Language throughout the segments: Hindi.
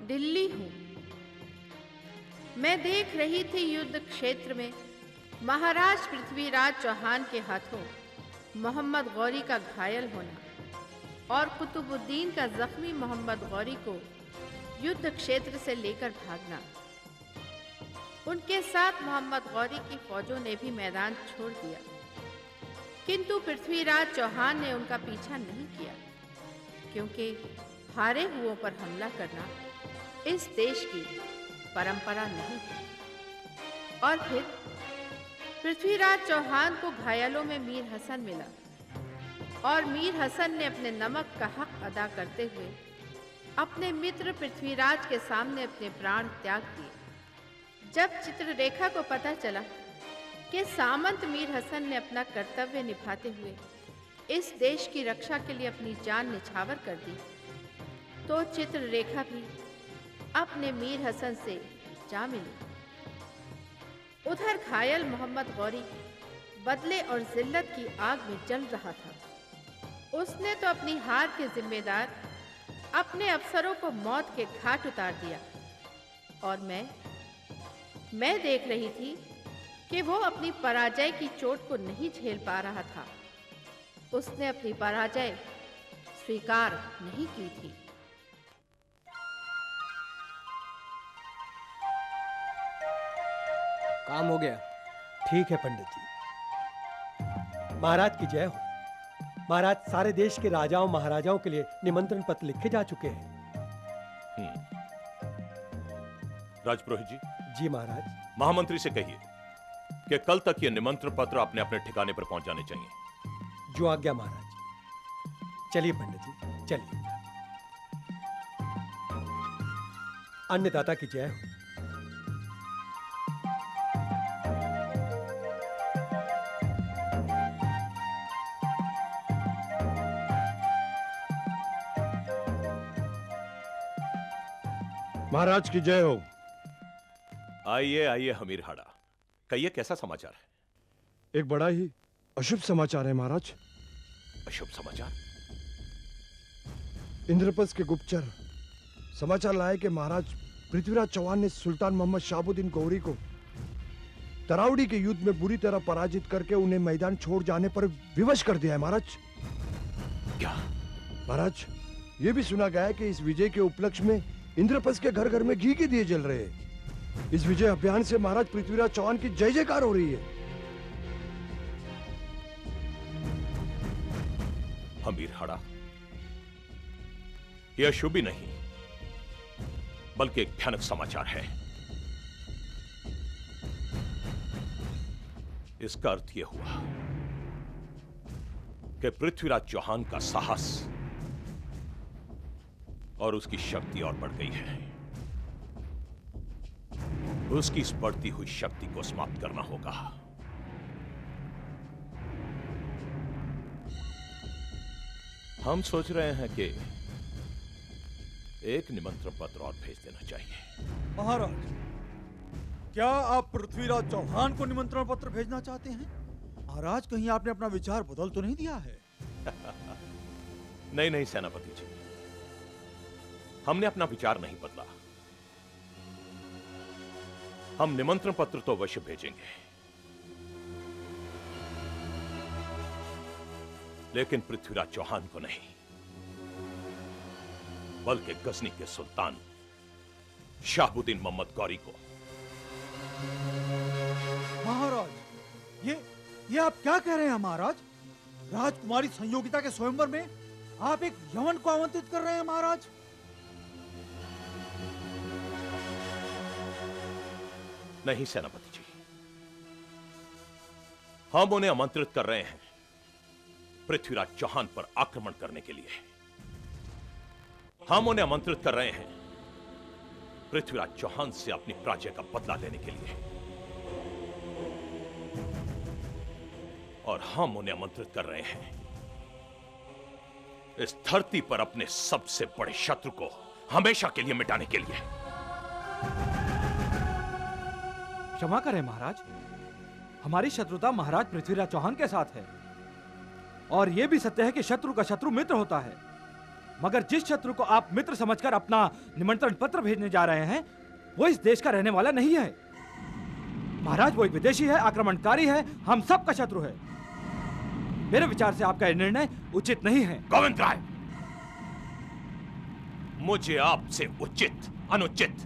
दिल्ली हूँ। मैं देख रही थी युद्ध क्षेत्र में महाराज पृथ्वीराज चौहान के हाथों मोहम्मद गौरी का घायल होना और कुतुबुद्दीन का जख्मी मोहम्मद गौरी को युद्ध क्षेत्र से लेकर भागना। उनके साथ मोहम्मद गौरी की फौजों ने भी मैदान छोड़ दिया, किंतु पृथ्वीराज चौहान ने उनका पीछा नहीं किया, क्योंकि हारे हुओं पर हमला करना इस देश की परंपरा नहीं है। और फिर पृथ्वीराज चौहान को घायलों में मीर हसन मिला और मीर हसन ने अपने नमक का हक अदा करते हुए अपने मित्र पृथ्वीराज के सामने अपने प्राण त्याग दिए। जब चित्ररेखा को पता चला कि सामंत मीर हसन ने अपना कर्तव्य निभाते हुए इस देश की रक्षा के लिए अपनी जान निछावर कर दी, तो चित्ररेखा भी अपने मीर हसन से जा मिली। उधर घायल मोहम्मद गौरी बदले और जिल्लत की आग में जल रहा था। उसने तो अपनी हार के जिम्मेदार अपने अफसरों को मौत के घाट उतार दिया, और मैं देख रही थी कि वो अपनी पराजय की चोट को नहीं झेल पा रहा था। उसने अपनी पराजय स्वीकार नहीं की थी। काम हो गया। ठीक है पंडित जी। महाराज की जय हो। महाराज सारे देश के राजाओं महाराजाओं के लिए निमंत्रण पत्र लिखे जा चुके हैं। राजपुरोहित जी। जी महाराज। महामंत्री से कहिए कि कल तक ये निमंत्रण पत्र अपने अपने ठिकाने पर पहुंच जाने चाहिए। जो आज्ञा महाराज। चलिए पंडित जी चलिए। अन्नदाता की जय हो। महाराज की जय हो। आइए आइए हमीर हाड़ा, कहिए कैसा समाचार है? एक बड़ा ही अशुभ समाचार है महाराज। अशुभ समाचार? इंद्रप्रस्थ के गुप्तचर समाचार लाए कि महाराज पृथ्वीराज चौहान ने सुल्तान मोहम्मद शहाबुद्दीन गौरी को तरावड़ी के युद्ध में बुरी तरह पराजित करके उन्हें मैदान छोड़ जाने पर विवश कर दिया है महाराज। क्या? महाराज ये भी सुना गया है कि इस विजय के उपलक्ष्य में इंद्रप्रस्थ के घर घर में घी के दिए जल रहे हैं। इस विजय अभियान से महाराज पृथ्वीराज चौहान की जय जयकार हो रही है। हमीर हाड़ा, यह शुभ ही नहीं बल्कि एक भयानक समाचार है। इसका अर्थ यह हुआ कि पृथ्वीराज चौहान का साहस और उसकी शक्ति और बढ़ गई है। उसकी इस बढ़ती हुई शक्ति को समाप्त करना होगा। हम सोच रहे हैं कि एक निमंत्रण पत्र और भेज देना चाहिए। महाराज, क्या आप पृथ्वीराज चौहान को निमंत्रण पत्र भेजना चाहते हैं? महाराज कहीं आपने अपना विचार बदल तो नहीं दिया है? नहीं नहीं सेनापति जी, हमने अपना विचार नहीं बदला। हम निमंत्रण पत्र तो अवश्य भेजेंगे, लेकिन पृथ्वीराज चौहान को नहीं, बल्कि गजनी के सुल्तान शहाबुद्दीन मोहम्मद गौरी को। महाराज, ये आप क्या कह रहे हैं महाराज? राजकुमारी संयोगिता के स्वयंवर में आप एक यवन को आमंत्रित कर रहे हैं महाराज? नहीं सेनापति जी, हम उन्हें आमंत्रित कर रहे हैं पृथ्वीराज चौहान पर आक्रमण करने के लिए। हम उन्हें आमंत्रित कर रहे हैं पृथ्वीराज चौहान से अपनी पराजय का बदला लेने के लिए, और हम उन्हें आमंत्रित कर रहे हैं इस धरती पर अपने सबसे बड़े शत्रु को हमेशा के लिए मिटाने के लिए। क्षमा करें महाराज, हमारी शत्रुता महाराज पृथ्वीराज चौहान के साथ है, और यह भी सत्य है कि शत्रु का शत्रु मित्र होता है। मगर जिस शत्रु को आप मित्र समझकर अपना निमंत्रण पत्र भेजने जा रहे हैं वो इस देश का रहने वाला नहीं है। महाराज वो एक विदेशी है, आक्रमणकारी है, हम सब का शत्रु है। मेरे विचार से आपका यह निर्णय उचित नहीं है। गोविंद राय, मुझे आपसे उचित अनुचित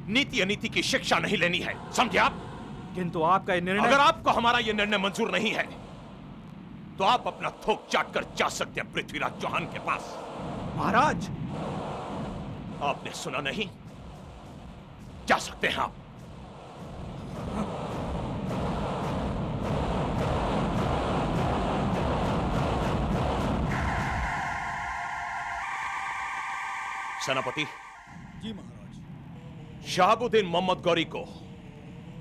नीति अनीति की शिक्षा नहीं लेनी है, समझे आप? किंतु आपका यह निर्णय, अगर आपको हमारा यह निर्णय मंजूर नहीं है तो आप अपना थोक चाट कर जा सकते हैं पृथ्वीराज चौहान के पास। महाराज आपने सुना नहीं? जा सकते हैं आप। सेनापति जी महाराज। शहाबुद्दीन मोहम्मद गौरी को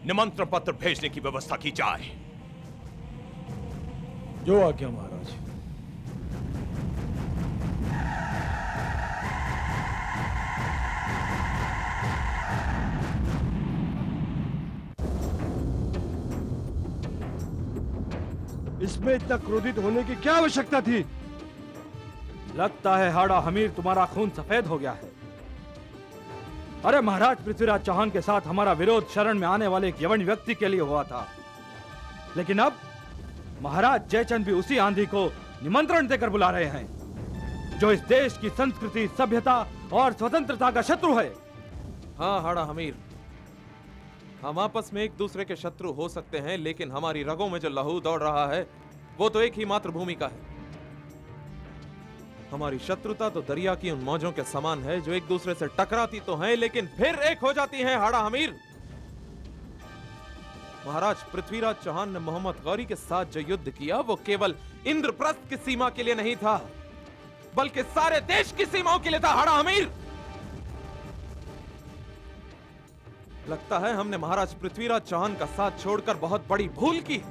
निमंत्रण पत्र भेजने की व्यवस्था की जाए। जो आज्ञा महाराज। इसमें इतना क्रोधित होने की क्या आवश्यकता थी? लगता है हाड़ा हमीर तुम्हारा खून सफेद हो गया है। अरे महाराज पृथ्वीराज चौहान के साथ हमारा विरोध शरण में आने वाले एक यवन व्यक्ति के लिए हुआ था, लेकिन अब महाराज जयचंद भी उसी आंधी को निमंत्रण देकर बुला रहे हैं जो इस देश की संस्कृति, सभ्यता और स्वतंत्रता का शत्रु है। हाँ हाड़ा हमीर, हम आपस में एक दूसरे के शत्रु हो सकते हैं, लेकिन हमारी रगों में जो लहू दौड़ रहा है वो तो एक ही मातृभूमि का है। हमारी शत्रुता तो दरिया की उन मौजों के समान है जो एक दूसरे से टकराती तो हैं लेकिन फिर एक हो जाती हैं। हाड़ा हमीर, महाराज पृथ्वीराज चौहान ने मोहम्मद गौरी के साथ जो युद्ध किया वो केवल इंद्रप्रस्थ की सीमा के लिए नहीं था, बल्कि सारे देश की सीमाओं के लिए था। हाड़ा हमीर, लगता है हमने महाराज पृथ्वीराज चौहान का साथ छोड़कर बहुत बड़ी भूल की।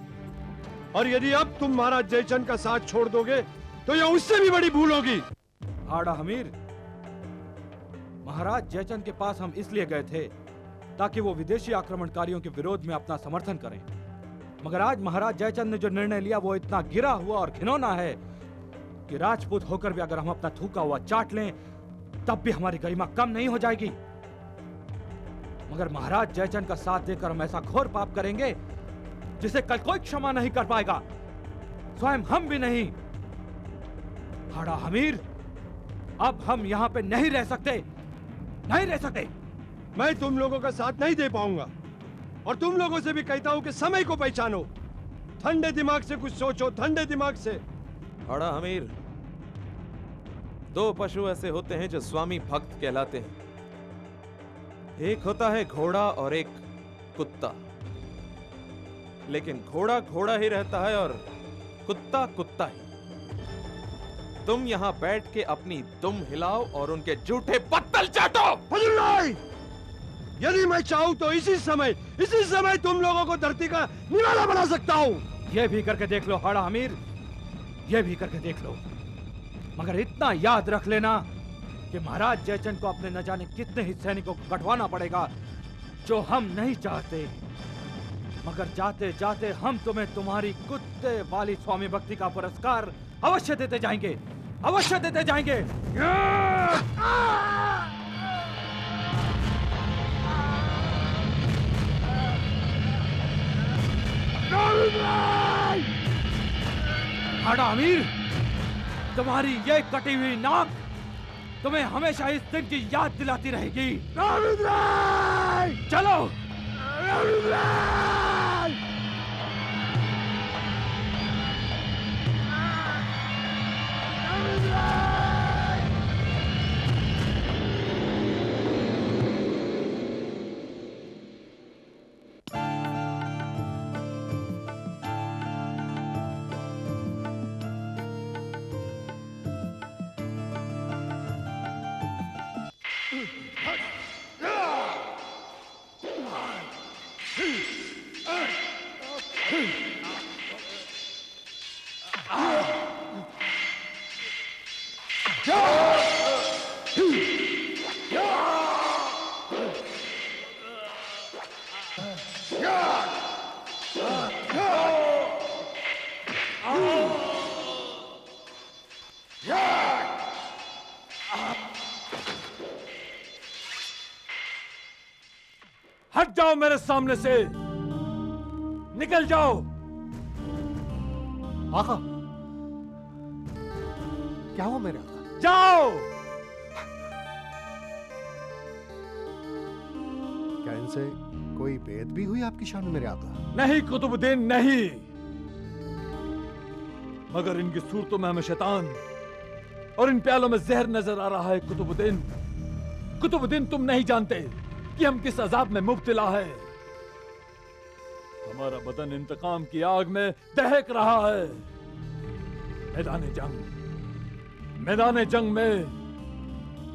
और यदि अब तुम महाराज जयचंद का साथ छोड़ दोगे तो यह उससे भी बड़ी भूल होगी। हाड़ा हमीर, महाराज जयचंद के पास हम इसलिए गए थे ताकि वो विदेशी आक्रमणकारियों के विरोध में अपना समर्थन करें, मगर आज महाराज जयचंद ने जो निर्णय लिया वो इतना गिरा हुआ और घिनौना है कि राजपूत होकर भी अगर हम अपना थूका हुआ चाट लें तब भी हमारी गरिमा कम नहीं हो जाएगी। मगर महाराज जयचंद का साथ देकर हम ऐसा घोर पाप करेंगे जिसे कल कोई क्षमा नहीं कर पाएगा, स्वयं हम भी नहीं। हाड़ा हमीर, अब हम यहाँ पे नहीं रह सकते, नहीं रह सकते। मैं तुम लोगों का साथ नहीं दे पाऊंगा और तुम लोगों से भी कहता हूं कि समय को पहचानो, ठंडे दिमाग से कुछ सोचो, ठंडे दिमाग से। हाड़ा हमीर, दो पशु ऐसे होते हैं जो स्वामी भक्त कहलाते हैं, एक होता है घोड़ा और एक कुत्ता। लेकिन घोड़ा घोड़ा ही रहता है और कुत्ता कुत्ता ही। तुम यहाँ बैठ के अपनी दुम हिलाओ और उनके जूठे पत्तल चाटो। फजल राय, यदि मैं चाहूं तो इसी समय तुम लोगों को धरती का निवाला बना सकता हूं। ये भी करके देख लो हाड़ा हमीर, ये भी करके देख लो, मगर इतना याद रख लेना कि महाराज जयचंद को अपने न जाने कितने ही सैनिकों को कटवाना पड़ेगा जो हम नहीं चाहते, मगर जाते जाते हम तुम्हें तुम्हारी कुत्ते वाली स्वामी भक्ति का पुरस्कार अवश्य देते जाएंगे, अवश्य देते जाएंगे। हाड़ा अमीर, तुम्हारी ये कटी हुई नाक तुम्हें हमेशा इस दिन की याद दिलाती रहेगी। चलो हट जाओ मेरे सामने से, निकल जाओ। आका, क्या हुआ मेरे आका? जाओ। क्या इनसे कोई बेअदबी हुई आपकी शान में मेरे आका? नहीं कुतुबुद्दीन, नहीं, मगर इनकी सूरतों में हमें शैतान और इन प्यालों में जहर नजर आ रहा है। कुतुबुद्दीन, कुतुबुद्दीन, तुम नहीं जानते कि हम किस अजाब में मुब्तला है। हमारा बदन इंतकाम की आग में दहक रहा है। मैदान जंग में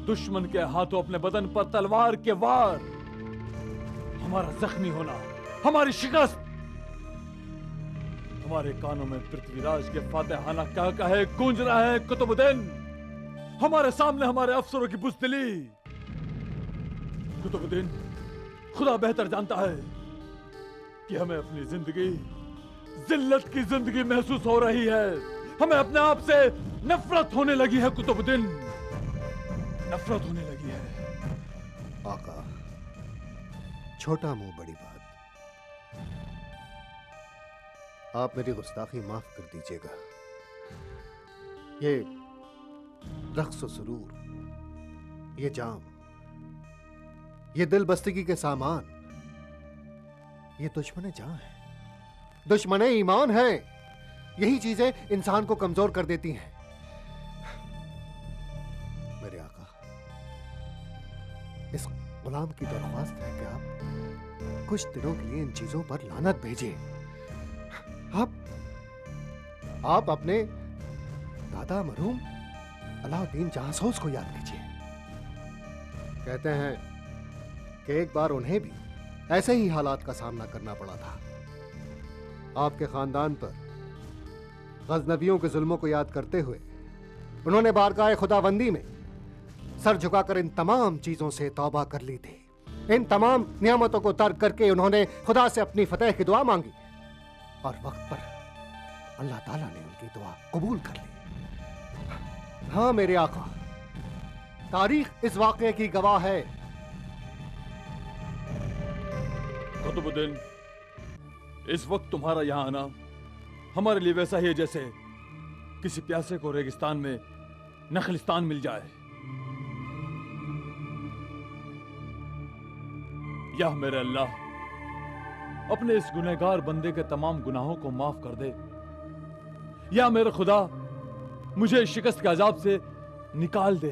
दुश्मन के हाथों अपने बदन पर तलवार के वार, हमारा जख्मी होना, हमारी शिकस्त, हमारे कानों में पृथ्वीराज के फातेहाना कह कहे गूंज रहा है। कुतुबुद्दीन, हमारे सामने हमारे अफसरों की बुज़दिली। कुतुबुद्दीन, खुदा बेहतर जानता है कि हमें अपनी जिंदगी जिल्लत की जिंदगी महसूस हो रही है। हमें अपने आप से नफरत होने लगी है। कुतुबुद्दीन, नफरत होने लगी है। आका, छोटा मुंह बड़ी बात। आप मेरी गुस्ताखी माफ कर दीजिएगा। ये रक्स व सुरूर, ये जाम, ये दिल बस्तगी के सामान, ये दुश्मन जान है, दुश्मन ईमान है। यही चीजें इंसान को कमजोर कर देती हैं। मेरे आका, इस गुलाम की दरख्वास्त है कि आप कुछ दिनों के लिए इन चीजों पर लानत भेजिए। आप अपने दादा मरहूम अलाउद्दीन जहांसोस को याद कीजिए। कहते हैं कि एक बार उन्हें भी ऐसे ही हालात का सामना करना पड़ा था। आपके खानदान पर गजनबियों के जुल्मों को याद करते हुए उन्होंने बारगाह खुदाबंदी में सर झुकाकर इन तमाम चीजों से तौबा कर ली थी। इन तमाम नियामतों को तर्क करके उन्होंने खुदा से अपनी फतेह की दुआ मांगी और वक्त पर अल्लाह ताला ने उनकी दुआ कबूल कर ली। हाँ मेरे आका, तारीख इस वाक़े की गवाह है। कुतुबुद्दीन, इस वक्त तुम्हारा यहां आना हमारे लिए वैसा ही है जैसे किसी प्यासे को रेगिस्तान में नखलिस्तान मिल जाए। या मेरे अल्लाह, अपने इस गुनहगार बंदे के तमाम गुनाहों को माफ कर दे। या मेरे खुदा, मुझे इस शिकस्त के अजाब से निकाल दे।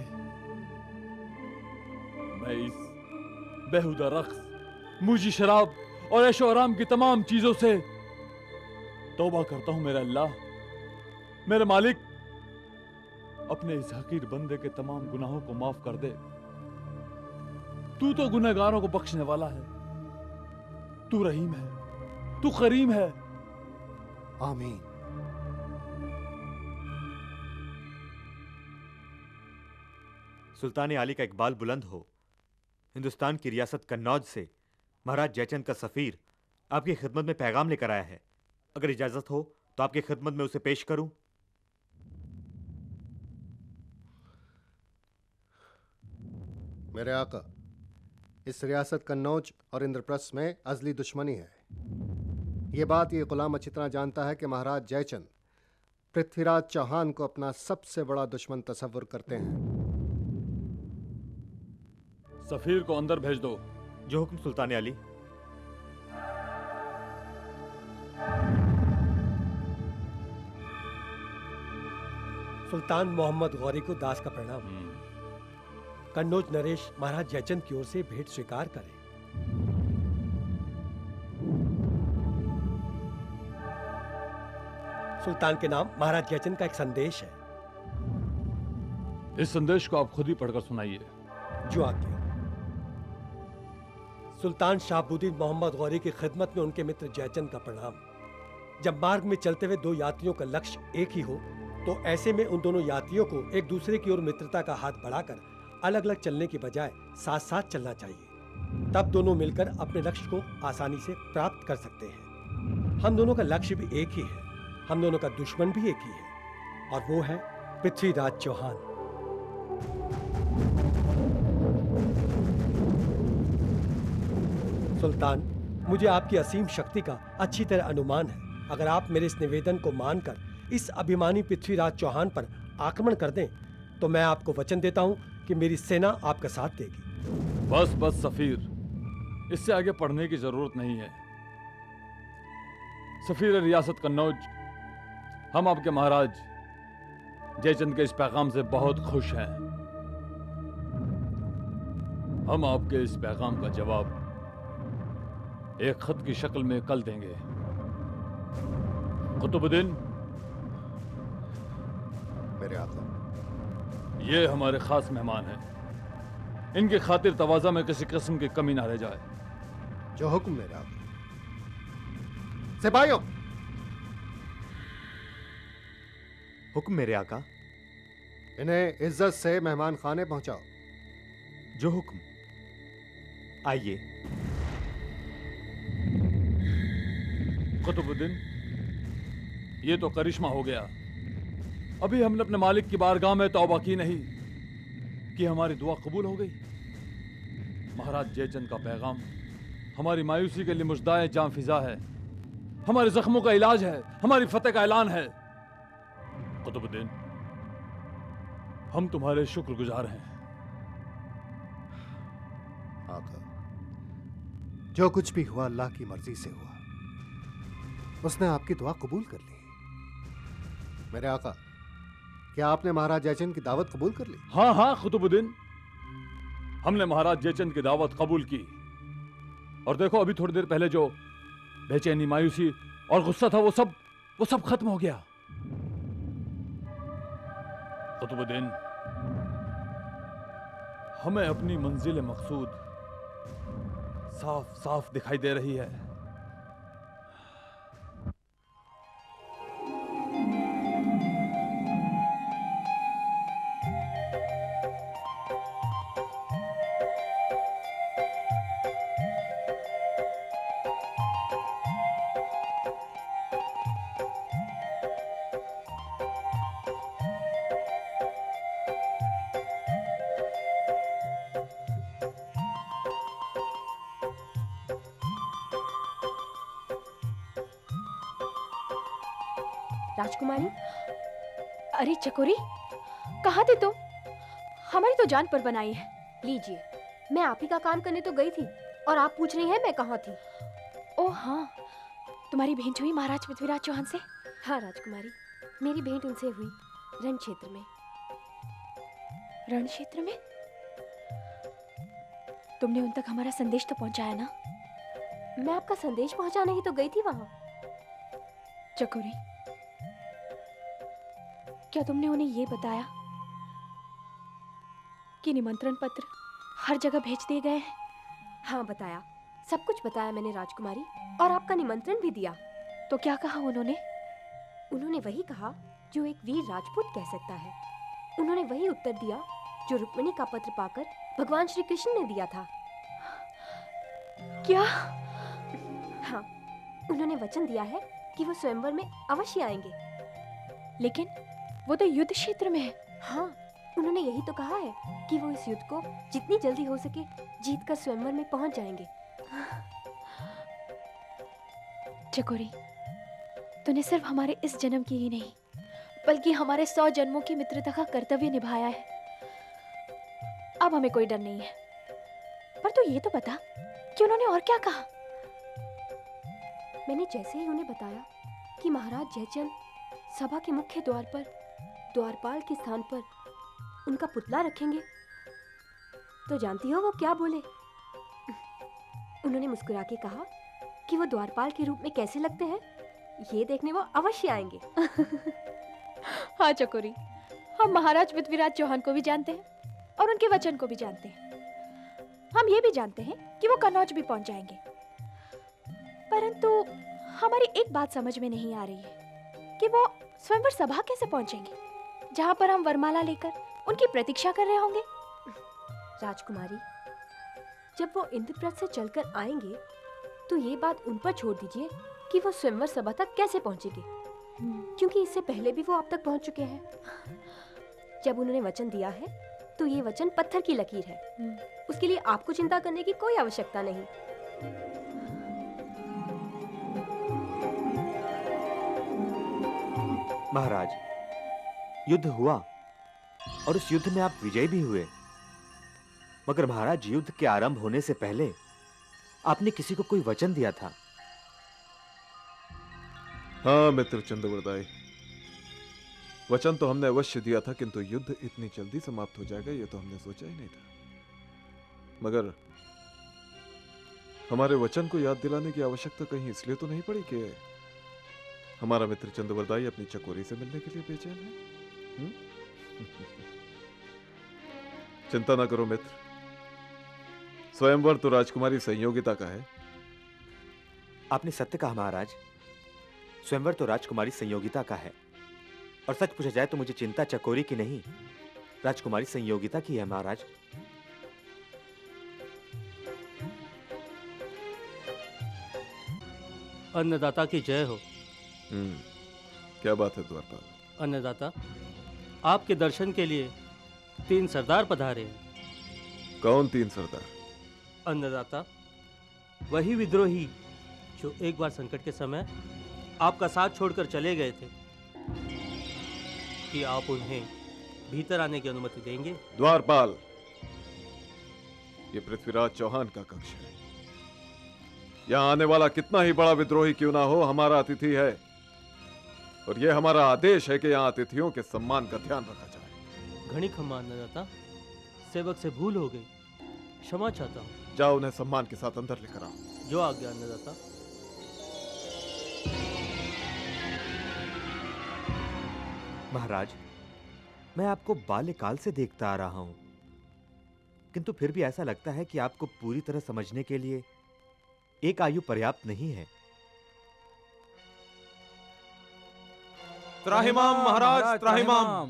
मैं इस बेहुदा रक्स, मुझी शराब और ऐशो आराम की तमाम चीजों से तौबा करता हूं। मेरा अल्लाह, मेरे मालिक, अपने इस हकीर बंदे के तमाम गुनाहों को माफ कर दे। तू तो गुनहगारों को बख्शने वाला है। तू रहीम है, तू करीम है। आमीन। सुल्तान आली का इकबाल बुलंद हो। हिंदुस्तान की रियासत कन्नौज से महाराज जयचंद का सफीर आपकी खिदमत में पैगाम लेकर आया है। अगर इजाजत हो तो आपकी खिदमत में उसे पेश करूं। मेरे आका, इस रियासत कन्नौज और इंद्रप्रस्थ में अजली दुश्मनी है। ये बात ये गुलाम अच्छी तरह जानता है कि महाराज जयचंद पृथ्वीराज चौहान को अपना सबसे बड़ा दुश्मन तस्वुर करते हैं। सफीर को अंदर भेज दो। जो हुक्म सुल्तान आली। सुल्तान मोहम्मद गौरी को दास का प्रणाम। कन्नौज नरेश महाराज जयचंद की ओर से भेंट स्वीकार करें। सुल्तान के नाम महाराज जयचंद का एक संदेश है। इस संदेश को आप खुद ही पढ़कर सुनाइए। जो आज्ञा। सुल्तान शाहबुद्दीन मोहम्मद गौरी की खिदमत में उनके मित्र जयचंद का प्रणाम। जब मार्ग में चलते हुए दो यात्रियों का लक्ष्य एक ही हो तो ऐसे में उन दोनों यात्रियों को एक दूसरे की ओर मित्रता का हाथ बढ़ाकर अलग अलग चलने की बजाय साथ साथ चलना चाहिए। तब दोनों मिलकर अपने लक्ष्य को आसानी से प्राप्त कर सकते हैं। हम दोनों का लक्ष्य भी एक ही है, हम दोनों का दुश्मन भी एक ही है, और वो है पृथ्वीराज चौहान। सुल्तान, मुझे आपकी असीम शक्ति का अच्छी तरह अनुमान है। अगर आप मेरे इस निवेदन को मानकर इस अभिमानी पृथ्वीराज चौहान पर आक्रमण कर दें तो मैं आपको वचन देता हूं कि मेरी सेना आपका साथ देगी। बस बस सफीर, इससे आगे पढ़ने की जरूरत नहीं है। सफीर रियासत कन्नौज, हम आपके महाराज जयचंद के इस पैगाम से बहुत खुश हैं। हम आपके इस पैगाम का जवाब एक खत की शक्ल में कल देंगे। कुतुबुद्दीन, मेरे आका, ये हमारे खास मेहमान हैं। इनकी खातिर तवाज़ा में किसी किस्म की कमी ना रह जाए। जो हुक्म मेरे आका। सिपाहियों, हुक्म मेरे आका। इन्हें इज्जत से मेहमान खाने पहुंचाओ। जो हुक्म। आइए। कुतुबुद्दीन, ये तो करिश्मा हो गया। अभी हमने अपने मालिक की बारगाह में तौबा की नहीं कि हमारी दुआ कबूल हो गई। महाराज जयचंद का पैगाम हमारी मायूसी के लिए मुजदाए जान फिजा है, हमारे जख्मों का इलाज है, हमारी फतेह का ऐलान है। कुतुबुद्दीन, हम तुम्हारे शुक्रगुजार हैं। आका, जो कुछ भी हुआ अल्लाह की मर्जी से हुआ। उसने आपकी दुआ कबूल कर ली। मेरे आका, क्या आपने महाराज जयचंद की दावत कबूल कर ली? हाँ हाँ कुतुबुद्दीन, हमने महाराज जयचंद की दावत कबूल की। और देखो, अभी थोड़ी देर पहले जो बेचैनी, मायूसी और गुस्सा था, वो सब खत्म हो गया। कुतुबुद्दीन, हमें अपनी मंजिल मकसूद साफ साफ दिखाई दे रही है। राजकुमारी, अरे चकोरी, कहाँ थे तुम? हमारी तो जान पर बनाई है। लीजिए, मैं आप ही का काम करने तो गई थी और आप पूछ रही हैं मैं कहाँ थी। ओह हाँ, तुम्हारी भेंट हुई महाराज पृथ्वीराज चौहान से? हाँ राजकुमारी, मेरी भेंट उनसे हुई रण क्षेत्र में। रण क्षेत्र में? तुमने उन तक हमारा संदेश तो पहुंचाया ना? मैं आपका संदेश पहुंचाने ही तो गई थी वहां। चकोरी, क्या तुमने उन्हें ये बताया कि निमंत्रण पत्र हर जगह भेज दिए गए हैं? हाँ बताया, सब कुछ बताया मैंने राजकुमारी, और आपका निमंत्रण भी दिया। तो क्या कहा उन्होंने? उन्होंने वही कहा जो एक वीर राजपूत कह सकता है। उन्होंने वही उत्तर दिया जो रुक्मिणी का पत्र पाकर भगवान श्री कृष्ण ने दिया था। क्या? हाँ, उन्होंने वचन दिया है कि वो स्वयंवर में अवश्य आएंगे। लेकिन वो तो युद्ध क्षेत्र में है। हाँ, उन्होंने यही तो कहा है कि वो इस युद्ध को जितनी जल्दी हो सके जीत कर स्वयंवर में पहुंच जाएंगे। चकोरी, तूने सिर्फ हमारे इस जन्म की ही नहीं बल्कि हमारे 100 जन्मों की मित्रता का कर्तव्य निभाया है। अब हमें कोई डर नहीं है। पर तू ये तो बता कि उन्होंने और क्या कहा? मैंने जैसे ही उन्हें बताया कि महाराज जयचंद सभा के मुख्य द्वार पर द्वारपाल के स्थान पर उनका पुतला रखेंगे, तो जानती हो वो क्या बोले? उन्होंने मुस्कुरा के कहा कि वो द्वारपाल के रूप में कैसे लगते हैं ये देखने वो अवश्य आएंगे। हाँ चकोरी, हम महाराज पृथ्वीराज चौहान को भी जानते हैं और उनके वचन को भी जानते हैं। हम ये भी जानते हैं कि वो कन्नौज भी पहुंच जाएंगे। परंतु हमारी एक बात समझ में नहीं आ रही है कि वो स्वयंवर सभा कैसे पहुंचेंगे, जहां पर हम वरमाला लेकर उनकी प्रतीक्षा कर रहे होंगे। राजकुमारी, जब वो इंद्रप्रस्थ से चलकर आएंगे तो ये बात उन पर छोड़ दीजिए कि वो स्वयंवर सभा तक कैसे पहुंचेंगे, क्योंकि इससे पहले भी वो आप तक पहुंच चुके हैं। जब उन्होंने वचन दिया है तो ये वचन पत्थर की लकीर है। उसके लिए आपको चिंता करने की कोई आवश्यकता नहीं। महाराज, युद्ध हुआ और उस युद्ध में आप विजयी भी हुए। मगर महाराज, युद्ध के आरंभ होने से पहले आपने किसी को कोई वचन दिया था। हाँ मित्र चंद्रवरदाई, वचन तो हमने अवश्य दिया था, किंतु युद्ध इतनी जल्दी समाप्त हो जाएगा ये तो हमने सोचा ही नहीं था। मगर हमारे वचन को याद दिलाने की आवश्यकता कहीं इसलिए तो नहीं पड़ी कि हमारा मित्र चंद्रवरदाई अपनी चकोरी से मिलने के लिए बेचैन है। चिंता ना करो मित्र, स्वयंवर तो राजकुमारी संयोगिता का है। आपने सत्य कहा महाराज, स्वयंवर तो राजकुमारी संयोगिता का है। और सच पूछा जाए तो मुझे चिंता चकोरी की नहीं, राजकुमारी संयोगिता की है महाराज। अन्नदाता की जय हो। क्या बात है द्वारपाल? अन्नदाता, आपके दर्शन के लिए 3 सरदार पधारे हैं। कौन 3 सरदार? अन्नदाता, वही विद्रोही जो एक बार संकट के समय आपका साथ छोड़कर चले गए थे। कि आप उन्हें भीतर आने की अनुमति देंगे? द्वारपाल, ये पृथ्वीराज चौहान का कक्ष है। यहां आने वाला कितना ही बड़ा विद्रोही क्यों ना हो, हमारा अतिथि है। और यह हमारा आदेश है कि यहाँ अतिथियों के सम्मान का ध्यान रखा जाए। घनी खम्मा अन्नदाता, सेवक से भूल हो गई, क्षमा चाहता हूँ। जाओ उन्हें सम्मान के साथ अंदर लेकर आओ। जो आज्ञा अन्नदाता। महाराज, मैं आपको बाल्यकाल से देखता आ रहा हूं, किंतु फिर भी ऐसा लगता है कि आपको पूरी तरह समझने के लिए एक आयु पर्याप्त नहीं है। त्राहिमाम महाराज, त्राहिमाम।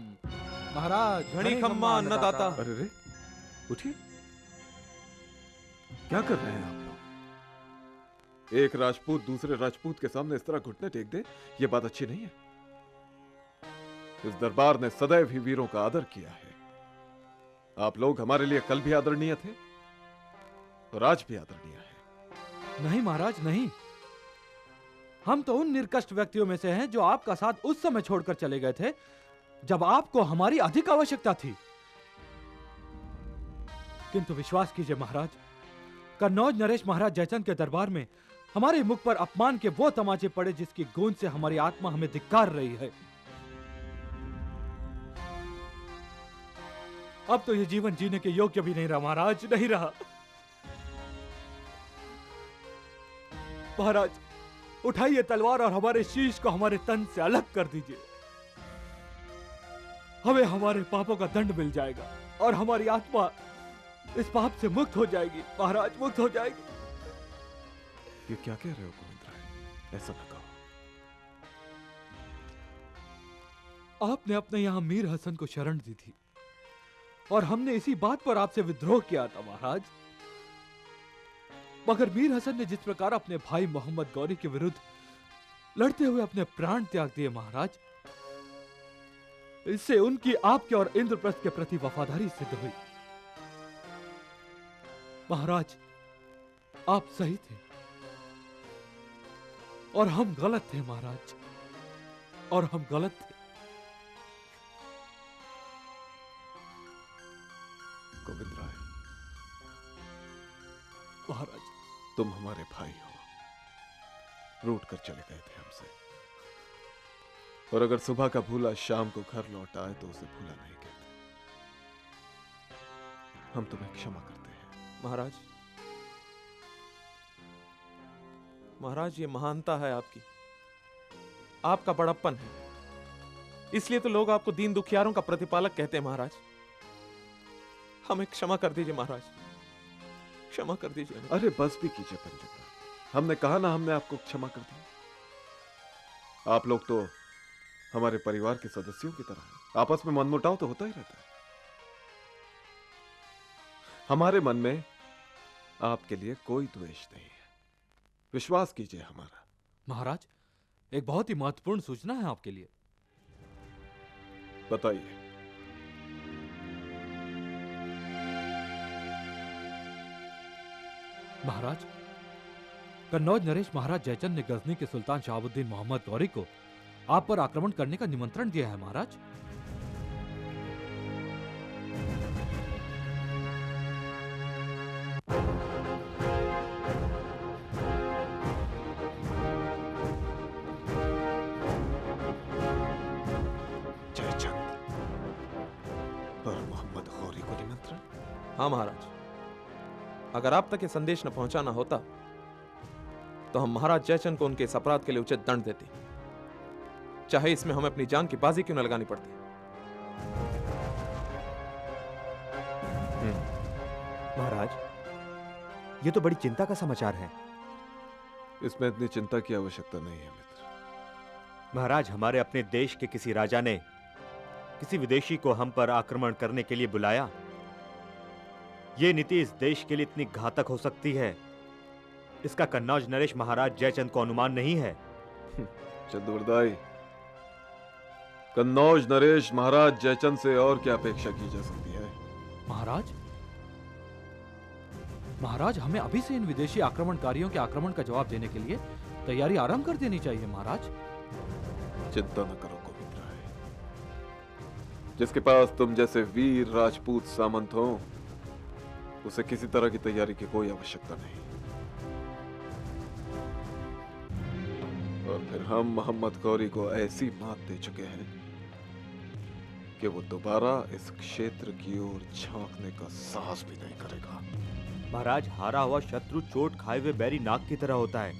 महाराज, घनी खम्मा अन्नदाता। अरे रे, उठिए। क्या कर रहे हैं आप लोग? एक राजपूत दूसरे राजपूत के सामने इस तरह घुटने टेक दे, यह बात अच्छी नहीं है। इस दरबार ने सदैव ही वीरों का आदर किया है। आप लोग हमारे लिए कल भी आदरणीय थे और आज भी आदरणीय है। नहीं महाराज, नहीं। हम तो उन निर्कष्ट व्यक्तियों में से हैं जो आपका साथ उस समय छोड़कर चले गए थे जब आपको हमारी अधिक आवश्यकता थी। किंतु विश्वास कीजिए महाराज, कन्नौज नरेश महाराज जयचंद के दरबार में हमारे मुख पर अपमान के वो तमाचे पड़े जिसकी गूंज से हमारी आत्मा हमें धिक्कार रही है। अब तो ये जीवन जीने के योग्य भी नहीं रहा महाराज, नहीं रहा। महाराज, उठाइए तलवार और हमारे शीश को हमारे तन से अलग कर दीजिए। हमें हमारे पापों का दंड मिल जाएगा और हमारी आत्मा इस पाप से मुक्त हो जाएगी। महाराज, मुक्त हो जाएगी। ये क्या कह रहे हो गोविंदराय? ऐसा न कहो। आपने अपने यहां मीर हसन को शरण दी थी और हमने इसी बात पर आपसे विद्रोह किया था महाराज। मगर मीर हसन ने जिस प्रकार अपने भाई मोहम्मद गौरी के विरुद्ध लड़ते हुए अपने प्राण त्याग दिए महाराज, इससे उनकी आपके और इंद्रप्रस्थ के प्रति वफादारी सिद्ध हुई। महाराज, आप सही थे और हम गलत थे महाराज, और हम गलत थे। गोविंदराय, महाराज, तुम हमारे भाई हो, रूठ कर चले गए थे हमसे, और अगर सुबह का भूला शाम को घर लौट आए तो उसे भूला नहीं कहते। हम तुम्हें क्षमा करते हैं। महाराज, महाराज, ये महानता है आपकी, आपका बड़प्पन है। इसलिए तो लोग आपको दीन दुखियारों का प्रतिपालक कहते हैं। महाराज, हमें क्षमा कर दीजिए महाराज, क्षमा कर दीजिए। अरे बस भी कीजिए पंचप्राण, हमने कहा ना हमने आपको क्षमा कर दिया। आप लोग तो हमारे परिवार के सदस्यों की तरह हैं। आपस में मनमुटाव तो होता ही रहता है। हमारे मन में आपके लिए कोई द्वेष नहीं है, विश्वास कीजिए हमारा। महाराज, एक बहुत ही महत्वपूर्ण सूचना है आपके लिए। बताइए। महाराज, कन्नौज नरेश महाराज जयचंद ने गजनी के सुल्तान शहाबुद्दीन मोहम्मद गौरी को आप पर आक्रमण करने का निमंत्रण दिया है महाराज। हाँ महाराज, अगर आप तक ये संदेश न पहुंचाना होता तो हम महाराज जयचंद को उनके इस अपराध के लिए उचित दंड देते, चाहे इसमें हमें अपनी जान की बाजी क्यों न लगानी पड़ती। महाराज, ये तो बड़ी चिंता का समाचार है। इसमें इतनी चिंता की आवश्यकता नहीं है मित्र। महाराज, हमारे अपने देश के किसी राजा ने किसी विदेशी को हम पर आक्रमण करने के लिए बुलाया। ये नीति इस देश के लिए इतनी घातक हो सकती है, इसका कन्नौज नरेश महाराज जयचंद को अनुमान नहीं है। चंद्रवरदाई, कन्नौज नरेश महाराज जयचंद से और क्या अपेक्षा की जा सकती है? महाराज, महाराज, हमें अभी से इन विदेशी आक्रमणकारियों के आक्रमण का जवाब देने के लिए तैयारी आरंभ कर देनी चाहिए महाराज। चिंता न करो गोविंद राय, जिसके पास तुम जैसे वीर राजपूत सामंत हो, उसे किसी तरह की तैयारी की कोई आवश्यकता नहीं। और फिर हम मोहम्मद गौरी को ऐसी मात दे चुके हैं कि वो दोबारा इस क्षेत्र की ओर झांकने का साहस भी नहीं करेगा। महाराज, हारा हुआ शत्रु चोट खाए हुए बैरी नाग की तरह होता है,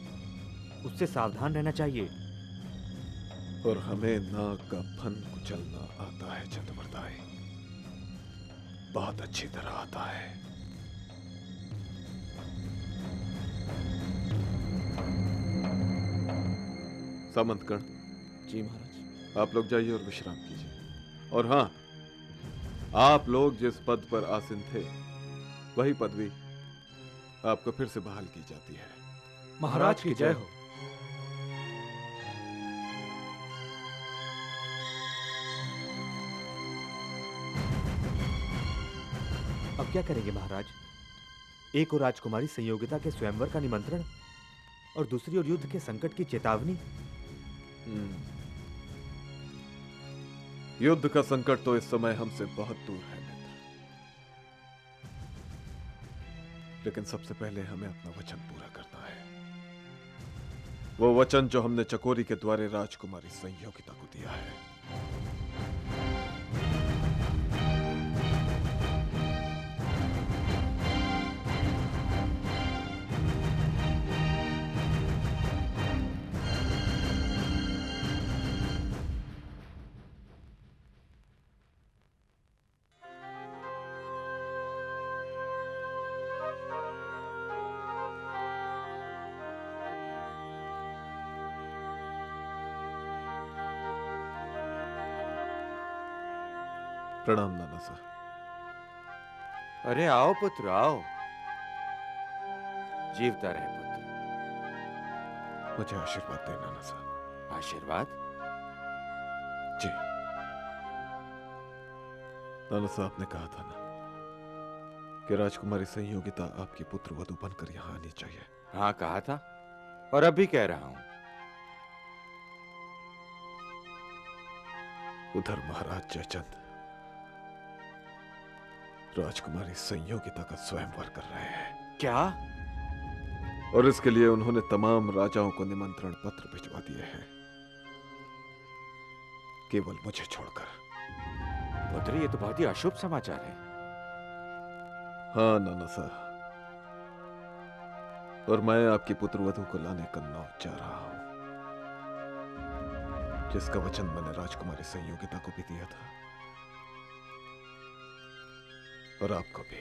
उससे सावधान रहना चाहिए। और हमें नाग का फन कुचलना आता है चंद्रवरदाई, बहुत अच्छी तरह आता है। सामंतगण। जी महाराज। आप लोग जाइए और विश्राम कीजिए। और हाँ, आप लोग जिस पद पर आसीन थे, वही पदवी आपको फिर से बहाल की जाती है। महाराज की जय हो। अब क्या करेंगे महाराज? एक और राजकुमारी संयोगिता के स्वयंवर का निमंत्रण और दूसरी ओर युद्ध के संकट की चेतावनी। युद्ध का संकट तो इस समय हमसे बहुत दूर है मित्र, लेकिन सबसे पहले हमें अपना वचन पूरा करना है। वो वचन जो हमने चकोरी के द्वारे राजकुमारी संयोगिता को दिया है। प्रणाम नाना साहब। अरे आओ पुत्र आओ, जीवता रहे पुत्र। मुझे आशीर्वाद दे नाना साहब। आशीर्वाद? जी नाना साहब ने कहा था ना कि राजकुमारी संयोगिता आपकी पुत्र वधू बनकर यहाँ आनी चाहिए। हाँ कहा था, और अब भी कह रहा हूं। उधर महाराज जयचंद राजकुमारी संयोगिता का स्वयंवर कर रहे हैं। क्या? और इसके लिए उन्होंने तमाम राजाओं को निमंत्रण पत्र भिजवा दिए हैं, केवल मुझे छोड़कर। पुत्र, ये तो बहुत ही अशुभ समाचार है। हाँ नाना साहब, और मैं आपकी पुत्रवधू को लाने कन्नौज जा रहा हूं, जिसका वचन मैंने राजकुमारी संयोगिता को भी दिया था और आपको भी।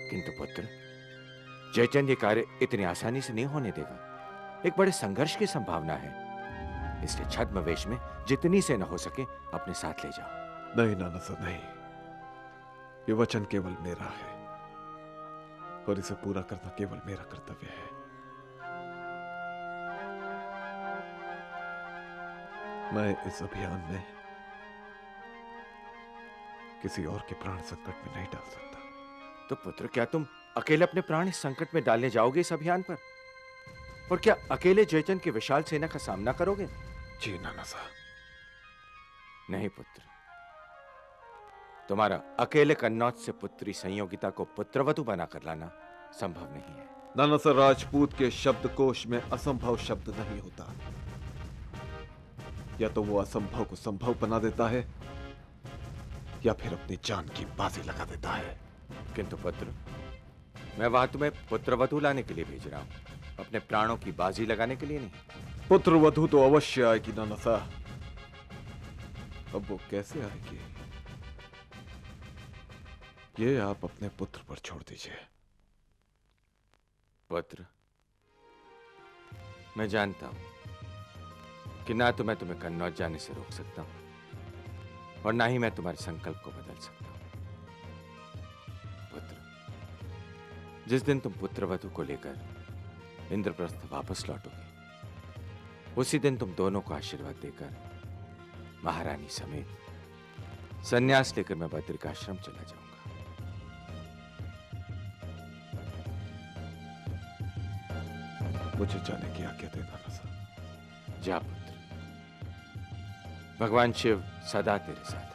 किंतु पुत्र, जयचंद ये कार्य इतनी आसानी से नहीं होने देगा। एक बड़े संघर्ष की संभावना है, इसलिए छद्मवेश में जितनी से न हो सके अपने साथ ले जाओ। नहीं नाना साहब नहीं, ये वचन केवल मेरा है और इसे पूरा करना केवल मेरा कर्तव्य है। मैं इस अभियान में किसी और के प्राण संकट में नहीं डाल सकता। तो पुत्र, क्या तुम अकेले अपने प्राण इस संकट में डालने जाओगे इस अभियान पर? और क्या अकेले जयचंद की विशाल सेना का सामना करोगे? जी नाना साहब। नहीं पुत्र, तुम्हारा अकेले कन्नौज से पुत्री संयोगिता को पुत्रवधु बनाकर लाना संभव नहीं है। नाना सर, राजपूत के शब्दकोश में असंभव शब्द नहीं होता। या तो वो असंभव को संभव बना देता है या फिर अपनी जान की बाजी लगा देता है। किंतु पुत्र, मैं वहां तुम्हें पुत्रवधु लाने के लिए भेज रहा हूं, अपने प्राणों की बाजी लगाने के लिए नहीं। पुत्रवधु तो अवश्य आएगी नाना साहब। अब वो कैसे आएगी ये आप अपने पुत्र पर छोड़ दीजिए। पुत्र, मैं जानता हूं कि ना तो मैं तुम्हें कन्नौज जाने से रोक सकता हूं और ना ही मैं तुम्हारे संकल्प को बदल सकता हूं। पुत्र, जिस दिन तुम पुत्रवधु को लेकर इंद्रप्रस्थ वापस लौटोगे, उसी दिन तुम दोनों को आशीर्वाद देकर महारानी समेत संन्यास लेकर मैं बद्रिकाश्रम चला जाऊंगा। मुझे जाने की आज्ञा दे नाना साहब। जा पुत्र, भगवान शिव सदा तेरे साथ।